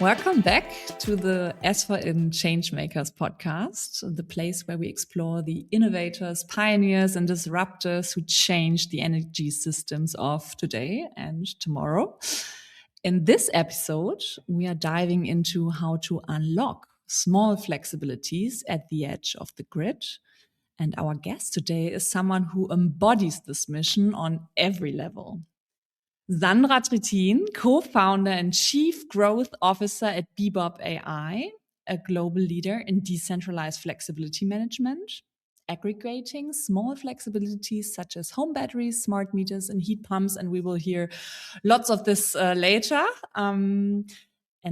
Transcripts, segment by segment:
Welcome back to the ESFORIN Change Makers podcast, the place where we explore the innovators, pioneers, and disruptors who change the energy systems of today and tomorrow. In this episode, we are diving into how to unlock small flexibilities at the edge of the grid. And our guest today is someone who embodies this mission on every level. Sandra Trittin, co-founder and chief growth officer at beebop.ai, a global leader in decentralized flexibility management, aggregating small flexibilities such as home batteries, smart meters, and heat pumps. And we will hear lots of this later. And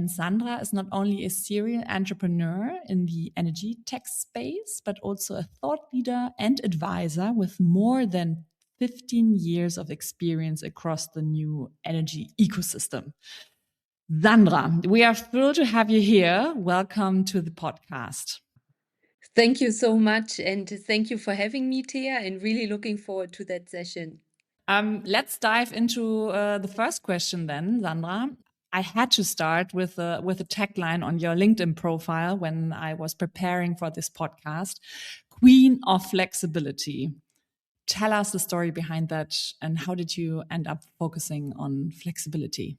Sandra is not only a serial entrepreneur in the energy tech space, but also a thought leader and advisor with more than 15 years of experience across the new energy ecosystem. Sandra, we are thrilled to have you here. Welcome to the podcast. Thank you so much. And thank you for having me, Thea, and really looking forward to that session. Let's dive into the first question then, Sandra. I had to start with a tagline on your LinkedIn profile when I was preparing for this podcast, Queen of Flexibility. Tell us the story behind that and how did you end up focusing on flexibility?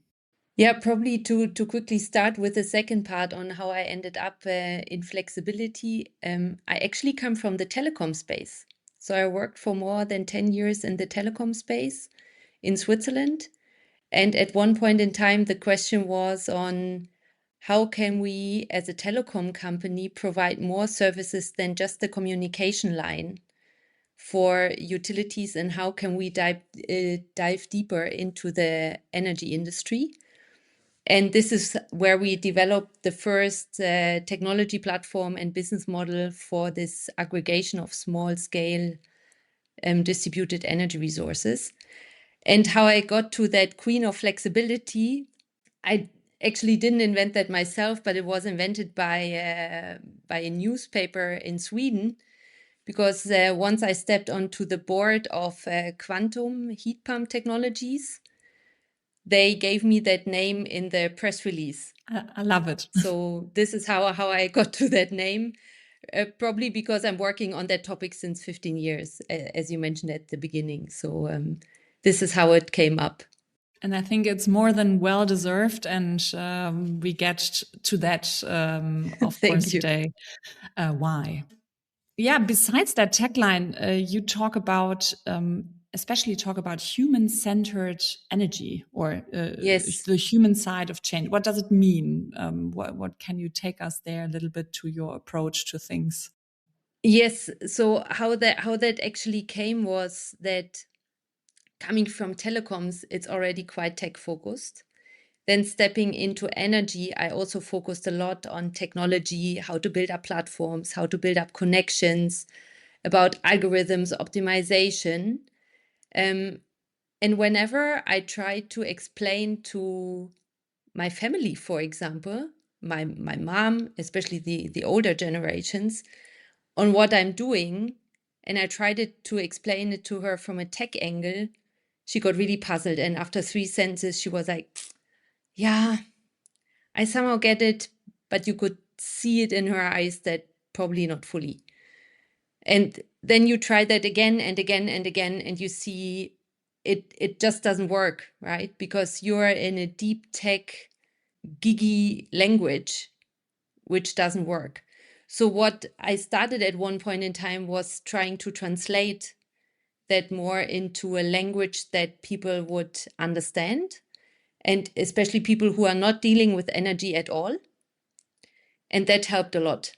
Yeah, probably to quickly start with the second part on how I ended up in flexibility. I actually come from the telecom space. So I worked for more than 10 years in the telecom space in Switzerland. And at one point in time, the question was on how can we, as a telecom company, provide more services than just the communication line for utilities, and how can we dive deeper into the energy industry? And this is where we developed the first technology platform and business model for this aggregation of small scale distributed energy resources. And how I got to that queen of flexibility, I actually didn't invent that myself, but it was invented by a newspaper in Sweden. Because once I stepped onto the board of Quantum Heat Pump Technologies, they gave me that name in the press release. I love it. So this is how I got to that name, probably because I'm working on that topic since 15 years, as you mentioned at the beginning. So this is how it came up. And I think it's more than well deserved. And we get to that, of course, today. Why? Yeah, besides that tagline, you talk about, especially talk about human-centered energy or Yes. the human side of change. What does it mean? What can you take us there a little bit to your approach to things? Yes. So how that actually came was that coming from telecoms, it's already quite tech focused. Then stepping into energy, I also focused a lot on technology, how to build up platforms, how to build up connections, about algorithms, optimization. And whenever I tried to explain to my family, for example, my mom, especially the older generations, on what I'm doing, and I tried to explain it to her from a tech angle, she got really puzzled. And after 3 sentences, she was like, yeah, I somehow get it, but you could see it in her eyes that probably not fully. And then you try that again and again and again, and you see it just doesn't work, right? Because you're in a deep tech, giggy language, which doesn't work. So what I started at one point in time was trying to translate that more into a language that people would understand, and especially people who are not dealing with energy at all. And that helped a lot.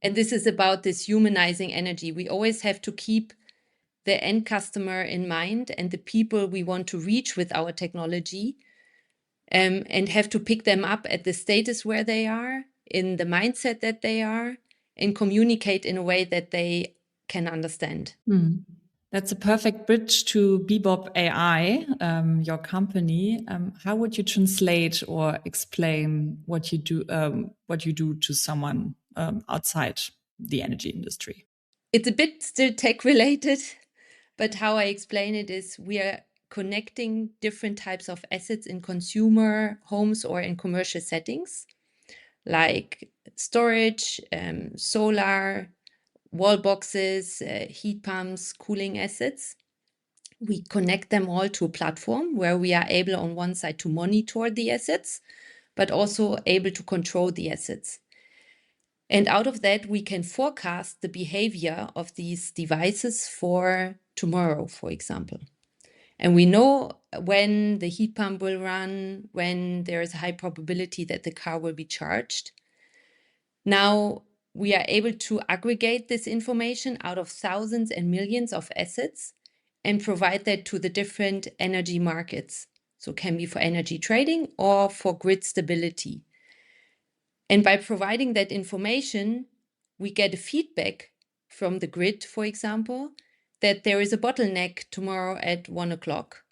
And this is about this humanizing energy. We always have to keep the end customer in mind and the people we want to reach with our technology, and have to pick them up at the status where they are, in the mindset that they are, and communicate in a way that they can understand. That's a perfect bridge to beebop.ai, your company. How would you translate or explain what you do to someone outside the energy industry? It's a bit still tech related, but how I explain it is we are connecting different types of assets in consumer homes or in commercial settings, like storage, solar, wall boxes, heat pumps, cooling assets. We connect them all to a platform where we are able on one side to monitor the assets, but also able to control the assets. And out of that, we can forecast the behavior of these devices for tomorrow, for example. And we know when the heat pump will run, when there is a high probability that the car will be charged. Now, we are able to aggregate this information out of thousands and millions of assets and provide that to the different energy markets. So it can be for energy trading or for grid stability. And by providing that information, we get a feedback from the grid, for example, that there is a bottleneck tomorrow at 1 o'clock,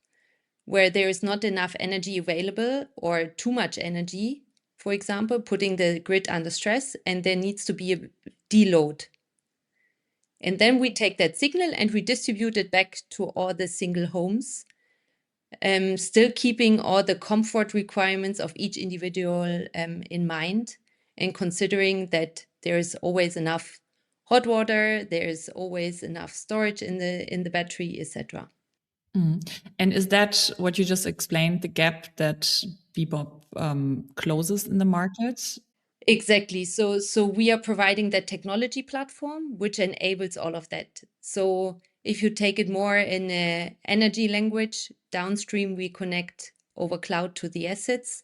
where there is not enough energy available or too much energy, for example, putting the grid under stress, and there needs to be a deload. And then we take that signal and we distribute it back to all the single homes, still keeping all the comfort requirements of each individual in mind, and considering that there is always enough hot water, there is always enough storage in the battery, etc. And is that what you just explained, the gap that Bebop closes in the market? Exactly. So we are providing that technology platform which enables all of that. So if you take it more in a energy language, downstream we connect over cloud to the assets.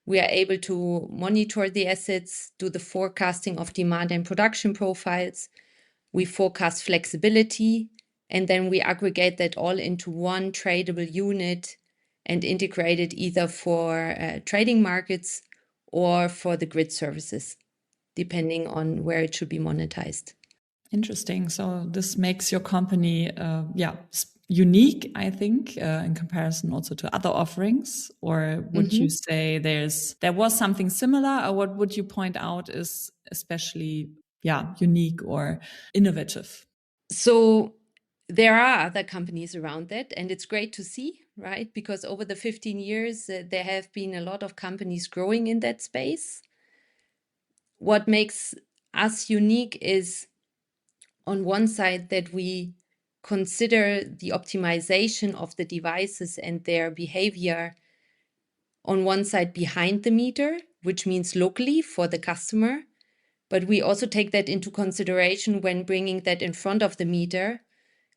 We are able to monitor the assets, do the forecasting of demand and production profiles. We forecast flexibility, and then we aggregate that all into one tradable unit and integrate it either for trading markets or for the grid services, depending on where it should be monetized. Interesting. So this makes your company, unique, I think, in comparison also to other offerings. Or would you say there was something similar, or what would you point out is especially, unique or innovative? So there are other companies around that, and it's great to see, right? Because over the 15 years, there have been a lot of companies growing in that space. What makes us unique is, on one side, that we consider the optimization of the devices and their behavior on one side behind the meter, which means locally for the customer. But we also take that into consideration when bringing that in front of the meter,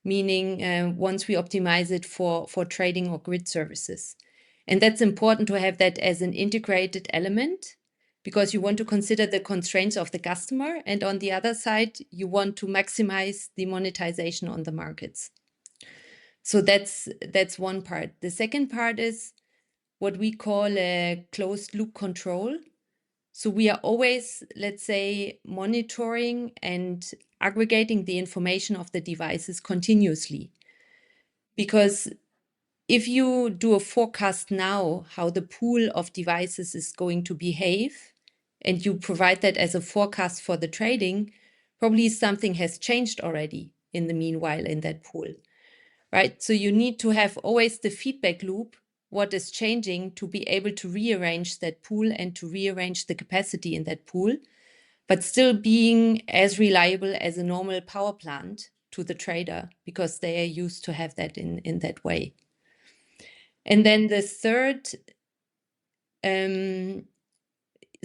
meaning once we optimize it for trading or grid services. And that's important to have that as an integrated element, because you want to consider the constraints of the customer. And on the other side, you want to maximize the monetization on the markets. So that's one part. The second part is what we call a closed loop control. So we are always, let's say, monitoring and aggregating the information of the devices continuously. Because if you do a forecast now, how the pool of devices is going to behave, and you provide that as a forecast for the trading, probably something has changed already in the meanwhile in that pool, right? So you need to have always the feedback loop, what is changing, to be able to rearrange that pool and to rearrange the capacity in that pool, but still being as reliable as a normal power plant to the trader, because they are used to have that in that way. And then the third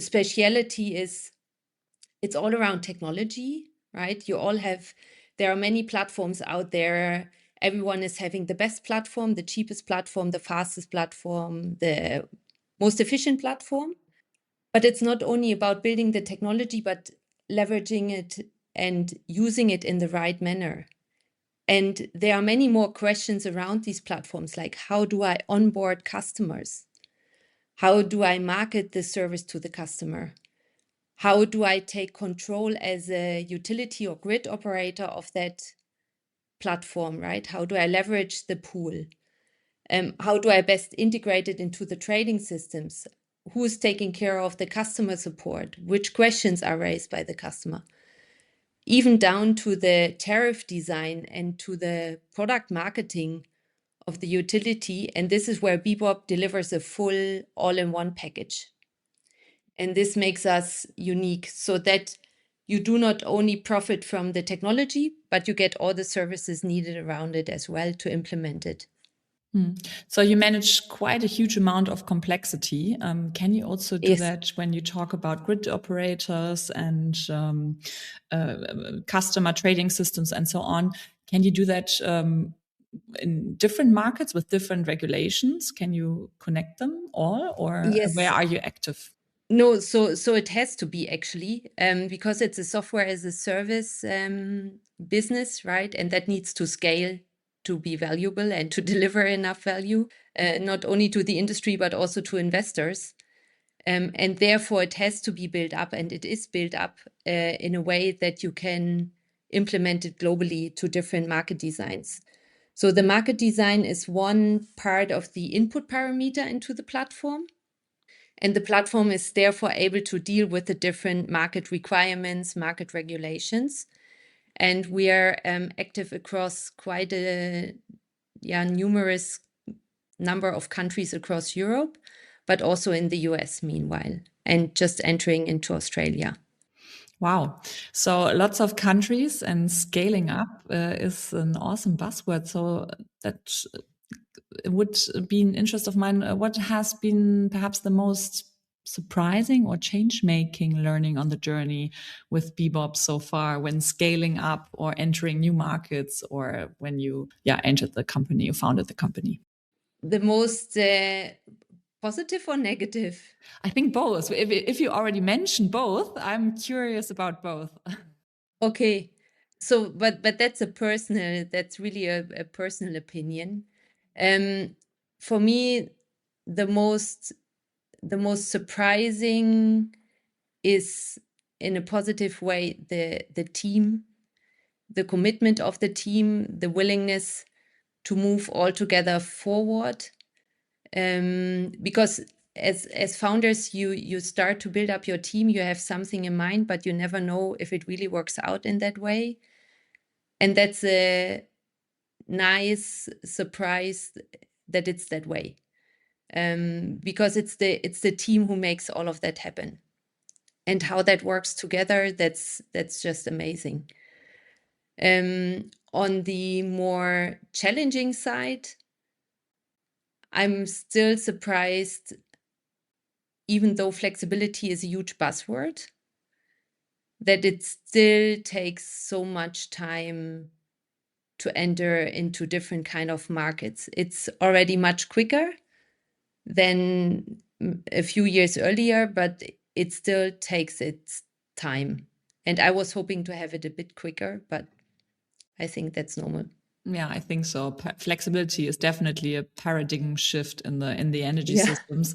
speciality is, it's all around technology, right? There are many platforms out there. Everyone is having the best platform, the cheapest platform, the fastest platform, the most efficient platform. But it's not only about building the technology, but leveraging it and using it in the right manner. And there are many more questions around these platforms, like how do I onboard customers? How do I market the service to the customer? How do I take control as a utility or grid operator of that platform, right? How do I leverage the pool? How do I best integrate it into the trading systems? Who is taking care of the customer support? Which questions are raised by the customer? Even down to the tariff design and to the product marketing of the utility. And this is where Bebop delivers a full all-in-one package. And this makes us unique so that you do not only profit from the technology, but you get all the services needed around it as well to implement it. So you manage quite a huge amount of complexity. Can you also do Yes. that when you talk about grid operators and customer trading systems and so on? Can you do that in different markets with different regulations? Can you connect them all, or where Yes. are you active? No, so it has to be actually, because it's a software as a service business, right? And that needs to scale to be valuable and to deliver enough value, not only to the industry, but also to investors. And therefore, it has to be built up, and it is built up in a way that you can implement it globally to different market designs. So the market design is one part of the input parameter into the platform. And the platform is therefore able to deal with the different market requirements, market regulations. And we are active across quite a numerous number of countries across Europe, but also in the US meanwhile, and just entering into Australia. Wow. So lots of countries and scaling up is an awesome buzzword. So that would be an interest of mine. What has been perhaps the most surprising or change-making learning on the journey with Bebop so far when scaling up or entering new markets, or when you entered the company, you founded the company? The most positive or negative? I think both. If you already mentioned both, I'm curious about both. Okay. So, but that's that's really a personal opinion. For me, the most surprising is, in a positive way, the team, the commitment of the team, the willingness to move all together forward. Because as founders, you start to build up your team, you have something in mind, but you never know if it really works out in that way. And that's a nice surprise that it's that way. Because it's the team who makes all of that happen. And how that works together, that's just amazing. On the more challenging side, I'm still surprised, even though flexibility is a huge buzzword, that it still takes so much time to enter into different kind of markets. It's already much quicker than a few years earlier, but it still takes its time. And I was hoping to have it a bit quicker, but I think that's normal. Yeah, I think so. Flexibility is definitely a paradigm shift in the energy Yeah. systems.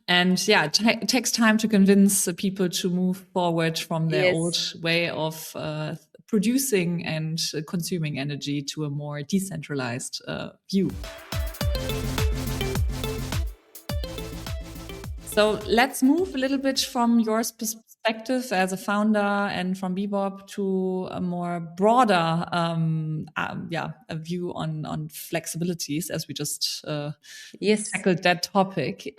And yeah, it takes time to convince people to move forward from their Yes. old way of producing and consuming energy to a more decentralized view. So let's move a little bit from your perspective as a founder and from Bebop to a more broader, a view on flexibilities, as we just Yes. tackled that topic.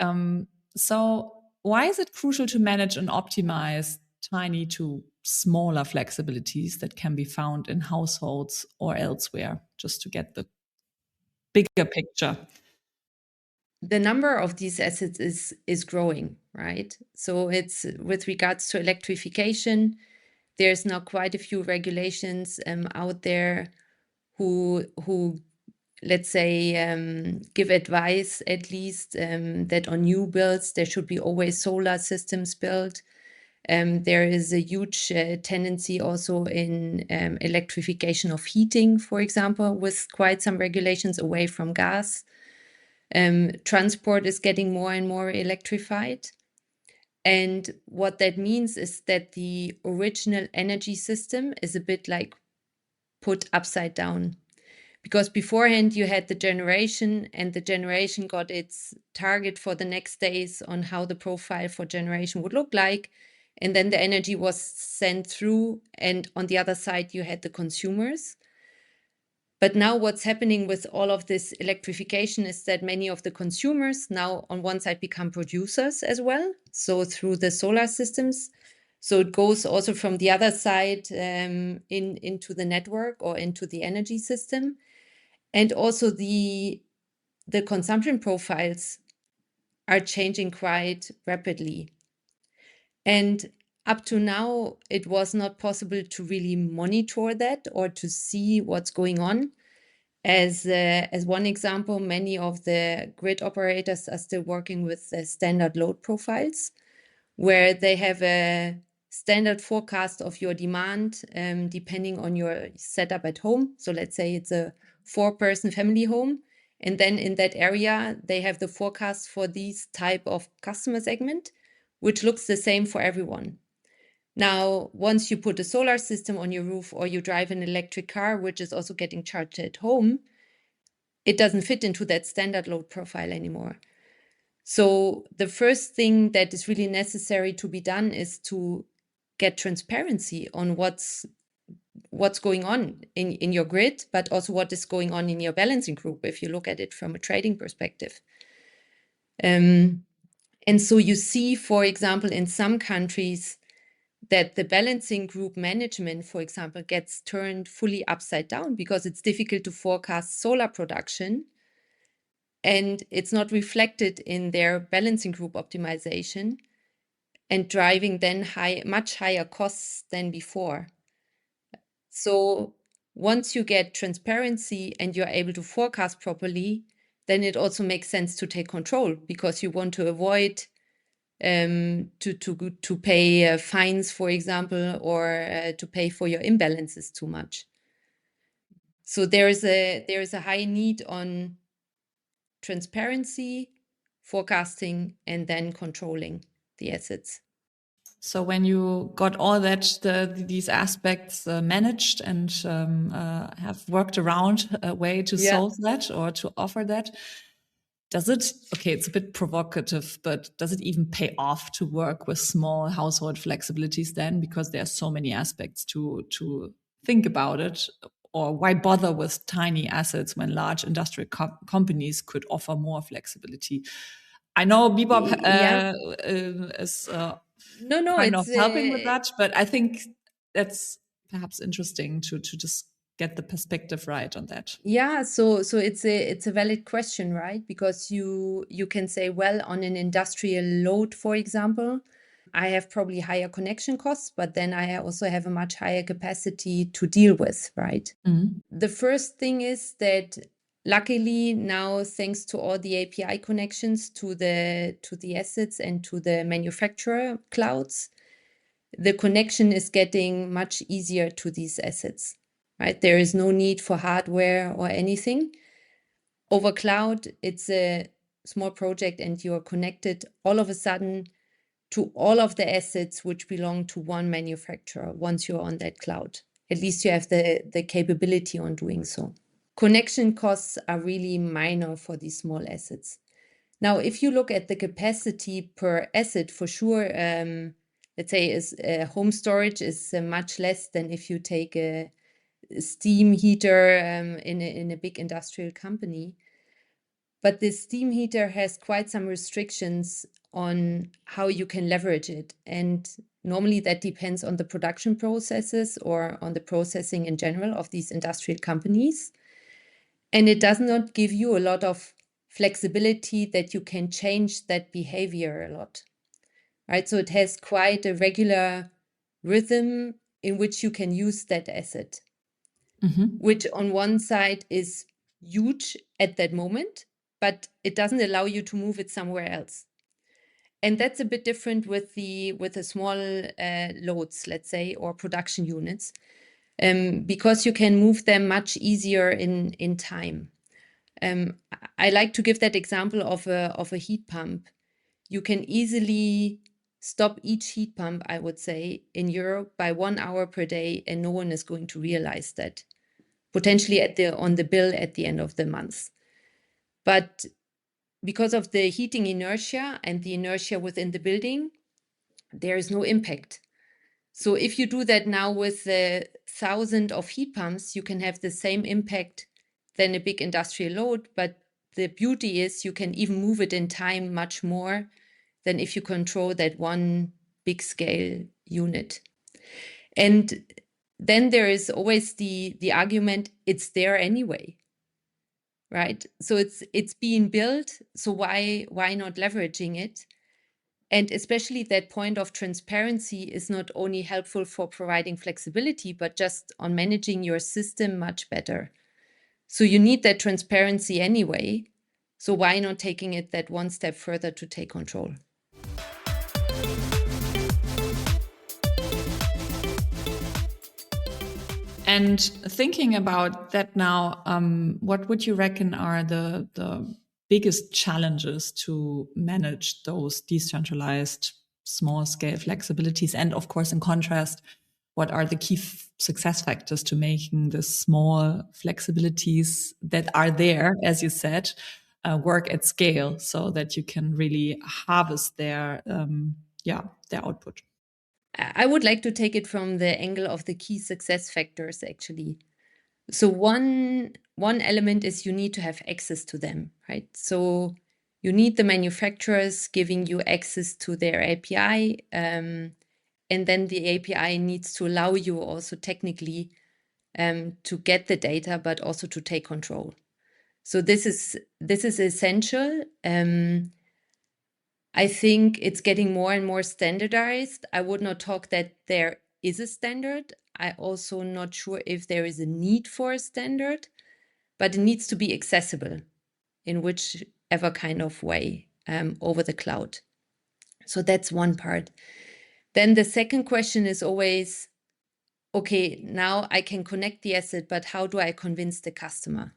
So why is it crucial to manage and optimize tiny to smaller flexibilities that can be found in households or elsewhere, just to get the bigger picture? The number of these assets is growing, right? So it's with regards to electrification, there's now quite a few regulations out there who let's say give advice, at least, that on new builds there should be always solar systems built. There is a huge tendency also in electrification of heating, for example, with quite some regulations away from gas. Transport is getting more and more electrified. And what that means is that the original energy system is a bit like put upside down. Because beforehand you had the generation, and the generation got its target for the next days on how the profile for generation would look like. And then the energy was sent through. And on the other side, you had the consumers. But now what's happening with all of this electrification is that many of the consumers now on one side become producers as well. So through the solar systems. So it goes also from the other side into the network or into the energy system. And also the consumption profiles are changing quite rapidly. And up to now, it was not possible to really monitor that or to see what's going on. As one example, many of the grid operators are still working with standard load profiles, where they have a standard forecast of your demand depending on your setup at home. So let's say it's a 4-person family home. And then in that area, they have the forecast for these type of customer segment, which looks the same for everyone. Now, once you put a solar system on your roof or you drive an electric car, which is also getting charged at home, it doesn't fit into that standard load profile anymore. So the first thing that is really necessary to be done is to get transparency on what's going on in your grid, but also what is going on in your balancing group, if you look at it from a trading perspective. And so you see, for example, in some countries, that the balancing group management, for example, gets turned fully upside down because it's difficult to forecast solar production and it's not reflected in their balancing group optimization and driving then much higher costs than before. So once you get transparency and you're able to forecast properly, then it also makes sense to take control because you want to avoid to pay fines, for example, or to pay for your imbalances too much. So there is a high need on transparency, forecasting, and then controlling the assets. So when you got all these aspects managed and have worked around a way to solve that or to offer that, it's a bit provocative, but does it even pay off to work with small household flexibilities then? Because there are so many aspects to think about it. Or why bother with tiny assets when large industrial companies could offer more flexibility? I know Bebop is kind of helping with that, but I think that's perhaps interesting to just get the perspective right on that. Yeah, so it's a valid question, right? Because you can say, well, on an industrial load, for example, I have probably higher connection costs, but then I also have a much higher capacity to deal with, right? Mm-hmm. The first thing is that luckily now, thanks to all the API connections to the assets and to the manufacturer clouds, the connection is getting much easier to these assets, right? There is no need for hardware or anything. Over cloud, it's a small project and you're connected all of a sudden to all of the assets which belong to one manufacturer once you're on that cloud. At least you have the capability on doing so. Connection costs are really minor for these small assets. Now, if you look at the capacity per asset, for sure, let's say home storage is much less than if you take a steam heater in a big industrial company. But this steam heater has quite some restrictions on how you can leverage it. And normally that depends on the production processes or on the processing in general of these industrial companies. And it does not give you a lot of flexibility that you can change that behavior a lot, right? So it has quite a regular rhythm in which you can use that asset, which on one side is huge at that moment, but it doesn't allow you to move it somewhere else. And that's a bit different with the small loads, let's say, or production units, because you can move them much easier in time. I like to give that example of a heat pump. You can easily stop each heat pump, I would say, in Europe by 1 hour per day, and no one is going to realize that, potentially on the bill at the end of the month. But because of the heating inertia and the inertia within the building, there is no impact. So if you do that now with the 1,000 of heat pumps, you can have the same impact than a big industrial load. But the beauty is you can even move it in time much more than if you control that one big scale unit. And then there is always the argument, it's there anyway, right? So it's being built. So why not leveraging it? And especially that point of transparency is not only helpful for providing flexibility, but just on managing your system much better. So you need that transparency anyway. So why not taking it that one step further to take control? And thinking about that now, what would you reckon are the biggest challenges to manage those decentralized small scale flexibilities? And of course, in contrast, what are the key success factors to making the small flexibilities that are there, as you said, work at scale so that you can really harvest their output? I would like to take it from the angle of the key success factors, actually. So one element is you need to have access to them, right? So you need the manufacturers giving you access to their API, and then the API needs to allow you also technically to get the data, but also to take control. So this is essential. I think it's getting more and more standardized. I would not talk that there is a standard. I also not sure if there is a need for a standard, but it needs to be accessible in whichever kind of way over the cloud. So that's one part. Then the second question is always, okay, now I can connect the asset, but how do I convince the customer?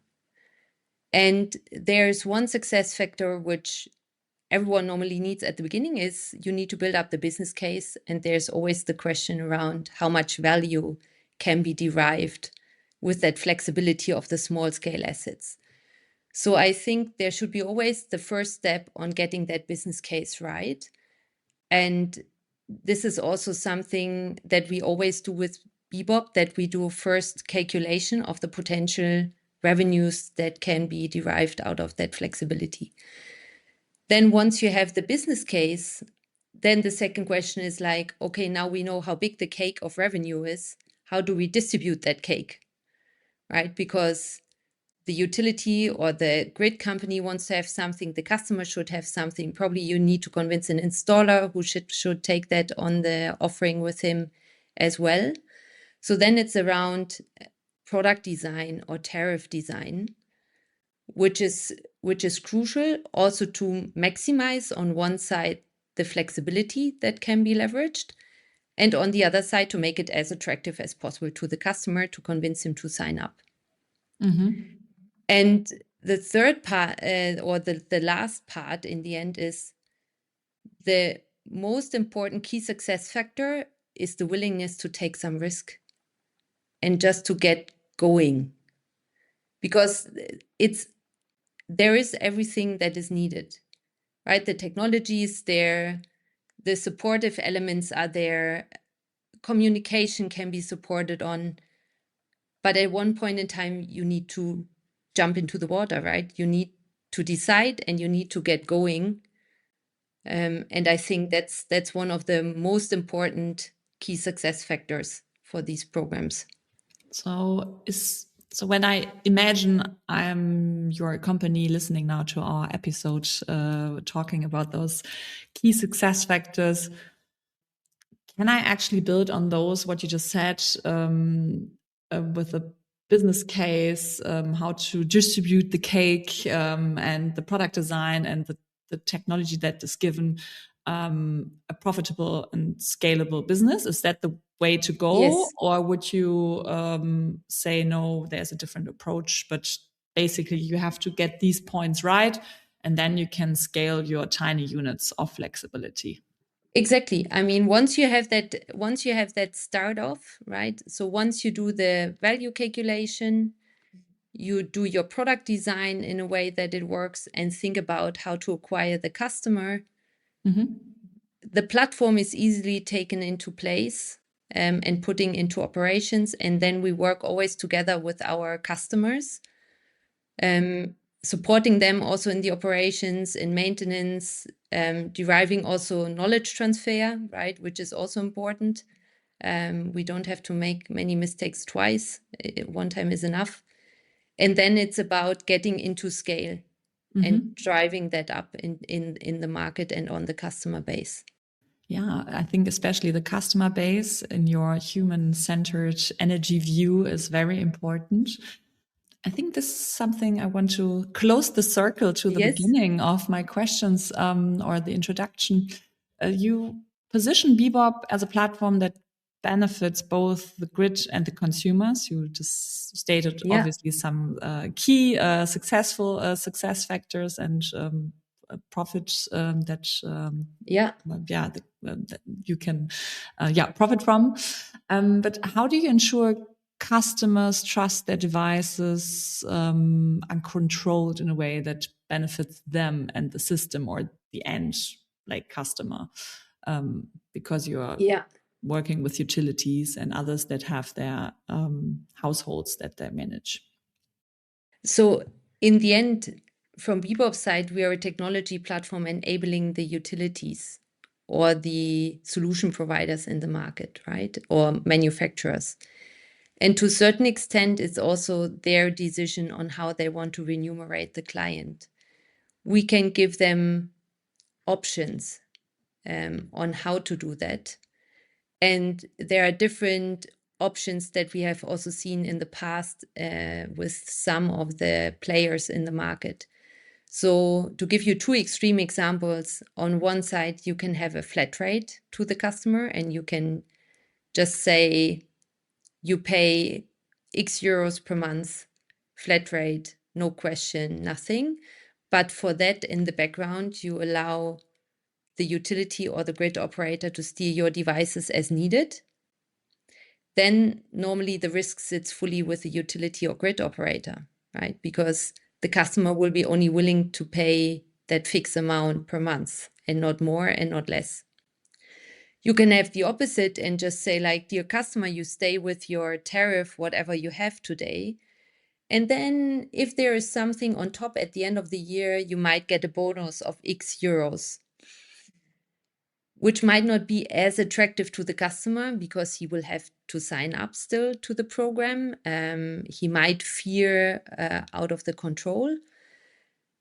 And there's one success factor which everyone normally needs at the beginning is you need to build up the business case. And there's always the question around how much value can be derived with that flexibility of the small scale assets. So I think there should be always the first step on getting that business case right. And this is also something that we always do with beebop, that we do first calculation of the potential revenues that can be derived out of that flexibility. Then once you have the business case, then the second question is like, okay, now we know how big the cake of revenue is. How do we distribute that cake, right? Because the utility or the grid company wants to have something, the customer should have something. Probably you need to convince an installer who should take that on the offering with him as well. So then it's around product design or tariff design, which is crucial also to maximize on one side the flexibility that can be leveraged, and on the other side to make it as attractive as possible to the customer to convince him to sign up. Mm-hmm. And the third part, or the last part in the end, is the most important key success factor is the willingness to take some risk and just to get going, because there is everything that is needed, right? The technology is there, the supportive elements are there, communication can be supported on, but at one point in time, you need to jump into the water, right? You need to decide and you need to get going. And I think that's one of the most important key success factors for these programs. So when I imagine I'm your company listening now to our episode, talking about those key success factors, can I actually build on those, what you just said, with a business case, how to distribute the cake, and the product design and the technology that is given, a profitable and scalable business? Is that the way to go? Yes. Or would you say, no, there's a different approach, but basically you have to get these points right, and then you can scale your tiny units of flexibility? Exactly. I mean, once you have that start off, right? So once you do the value calculation, you do your product design in a way that it works and think about how to acquire the customer. Mm-hmm. The platform is easily taken into place. and putting into operations. And then we work always together with our customers, supporting them also in the operations, in maintenance, deriving also knowledge transfer, right, which is also important. We don't have to make many mistakes twice. One time is enough. And then it's about getting into scale and driving that up in the market and on the customer base. Yeah, I think especially the customer base in your human-centered energy view is very important. I think this is something I want to close the circle to the beginning of my questions or the introduction. You position Bebop as a platform that benefits both the grid and the consumers. You just stated obviously some key successful success factors and profits that you can profit from. But how do you ensure customers trust their devices uncontrolled in a way that benefits them and the system or the end customer, because you are working with utilities and others that have their households that they manage? So in the end, from Bebop's side, we are a technology platform enabling the utilities or the solution providers in the market, right? Or manufacturers. And to a certain extent, it's also their decision on how they want to remunerate the client. We can give them options on how to do that. And there are different options that we have also seen in the past with some of the players in the market. So to give you two extreme examples, on one side, you can have a flat rate to the customer and you can just say you pay X euros per month, flat rate, no question, nothing. But for that, in the background, you allow the utility or the grid operator to steer your devices as needed. Then normally the risk sits fully with the utility or grid operator, right? Because the customer will be only willing to pay that fixed amount per month and not more and not less. You can have the opposite and just say, like, dear customer, you stay with your tariff, whatever you have today. And then if there is something on top at the end of the year, you might get a bonus of X euros, which might not be as attractive to the customer because he will have to sign up still to the program. He might fear out of the control.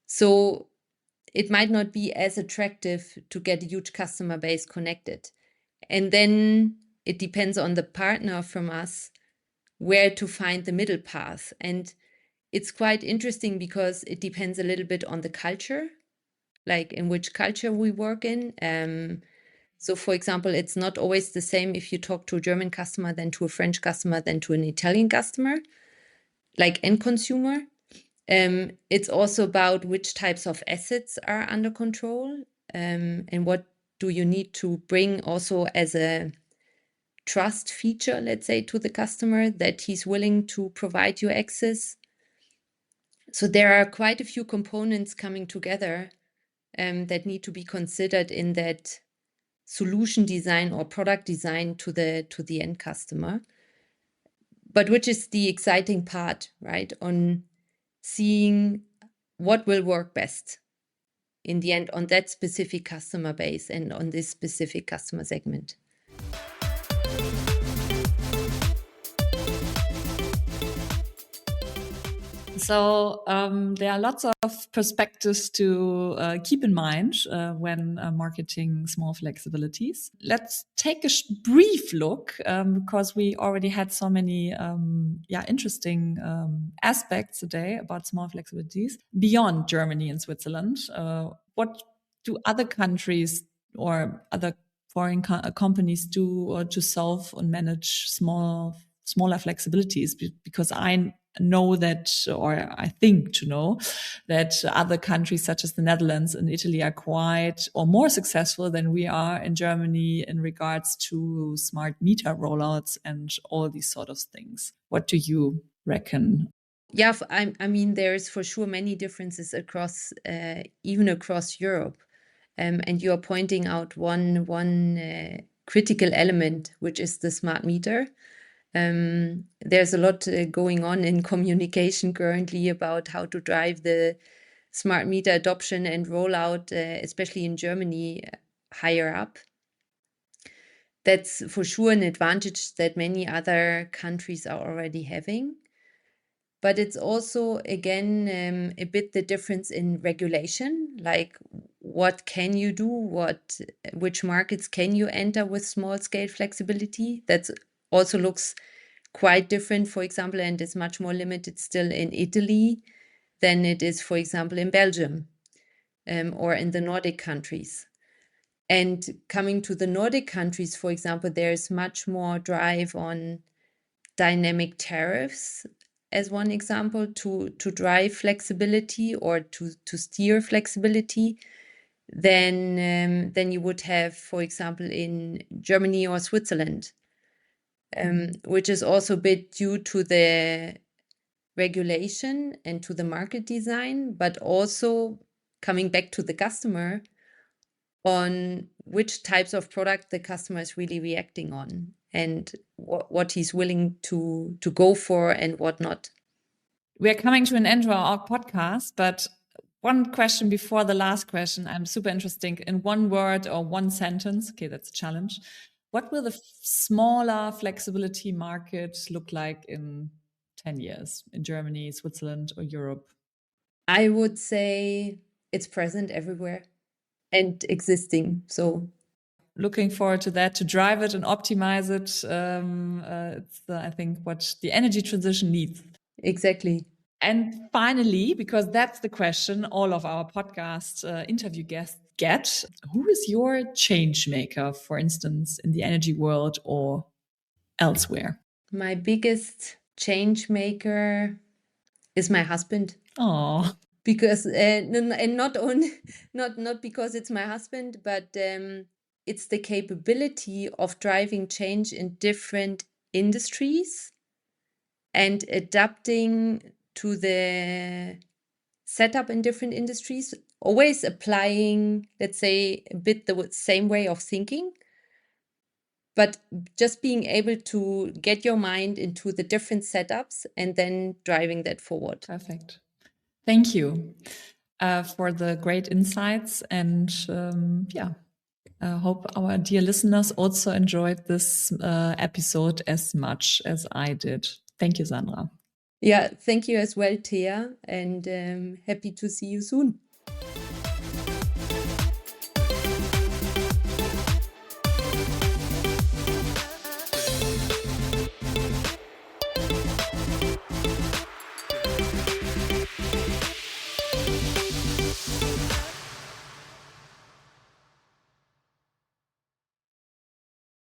So it might not be as attractive to get a huge customer base connected. And then it depends on the partner from us where to find the middle path. And it's quite interesting because it depends a little bit on the culture, like in which culture we work in. So, for example, it's not always the same if you talk to a German customer than to a French customer than to an Italian customer, like end consumer. It's also about which types of assets are under control and what do you need to bring also as a trust feature, let's say, to the customer that he's willing to provide you access. So there are quite a few components coming together that need to be considered in that solution design or product design to the end customer, but which is the exciting part, right? On seeing what will work best in the end on that specific customer base and on this specific customer segment. So there are lots of perspectives to keep in mind when marketing small flexibilities. Let's take a brief look because we already had so many interesting aspects today about small flexibilities beyond Germany and Switzerland. What do other countries or other foreign companies do to solve and manage smaller flexibilities? Because I know that, or I think to know that other countries such as the Netherlands and Italy are quite or more successful than we are in Germany in regards to smart meter rollouts and all these sort of things. What do you reckon? Yeah, I mean, there's for sure many differences across, even across Europe. And you are pointing out one critical element, which is the smart meter. There's a lot going on in communication currently about how to drive the smart meter adoption and rollout, especially in Germany, higher up. That's for sure an advantage that many other countries are already having. But it's also, again, a bit the difference in regulation, like what can you do, which markets can you enter with small scale flexibility. That also looks quite different, for example, and is much more limited still in Italy than it is, for example, in Belgium or in the Nordic countries. And coming to the Nordic countries, for example, there's much more drive on dynamic tariffs as one example to drive flexibility or to steer flexibility than you would have, for example, in Germany or Switzerland, which is also a bit due to the regulation and to the market design, but also coming back to the customer on which types of product the customer is really reacting on and what he's willing to go for and what not. We are coming to an end to our podcast, but one question before the last question. I'm super interested in one word or one sentence. Okay, that's a challenge. What will the smaller flexibility market look like in 10 years in Germany, Switzerland, or Europe? I would say it's present everywhere and existing. So looking forward to that, to drive it and optimize it. It's, I think, what the energy transition needs. Exactly. And finally, because that's the question all of our podcast interview guests get, who is your change maker, for instance, in the energy world or elsewhere? My biggest change maker is my husband. Oh, because and not only not because it's my husband, but it's the capability of driving change in different industries and adapting to the setup in different industries, always applying, let's say, a bit the same way of thinking, but just being able to get your mind into the different setups and then driving that forward. Perfect. Thank you for the great insights. And I hope our dear listeners also enjoyed this episode as much as I did. Thank you, Sandra. Yeah, thank you as well, Thea, and happy to see you soon.